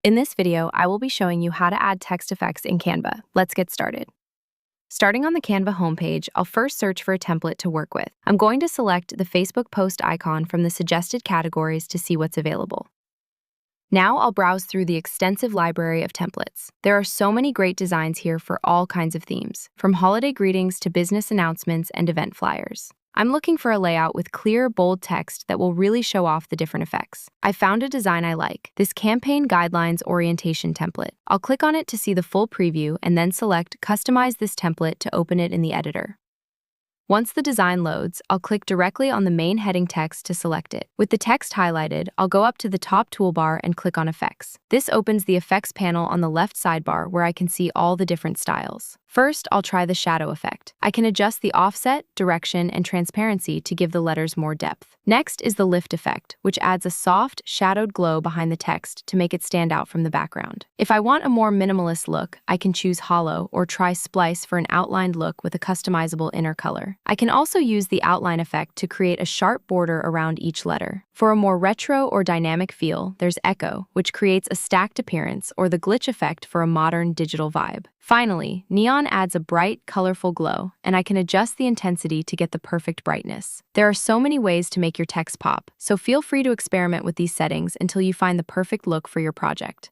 In this video, I will be showing you how to add text effects in Canva. Let's get started. Starting on the Canva homepage, I'll first search for a template to work with. I'm going to select the Facebook post icon from the suggested categories to see what's available. Now I'll browse through the extensive library of templates. There are so many great designs here for all kinds of themes, from holiday greetings to business announcements and event flyers. I'm looking for a layout with clear, bold text that will really show off the different effects. I found a design I like, this campaign guidelines orientation template. I'll click on it to see the full preview and then select Customize this template to open it in the editor. Once the design loads, I'll click directly on the main heading text to select it. With the text highlighted, I'll go up to the top toolbar and click on Effects. This opens the Effects panel on the left sidebar where I can see all the different styles. First, I'll try the shadow effect. I can adjust the offset, direction, and transparency to give the letters more depth. Next is the lift effect, which adds a soft, shadowed glow behind the text to make it stand out from the background. If I want a more minimalist look, I can choose hollow or try splice for an outlined look with a customizable inner color. I can also use the outline effect to create a sharp border around each letter. For a more retro or dynamic feel, there's echo, which creates a stacked appearance, or the glitch effect for a modern digital vibe. Finally, neon adds a bright, colorful glow, and I can adjust the intensity to get the perfect brightness. There are so many ways to make your text pop, so feel free to experiment with these settings until you find the perfect look for your project.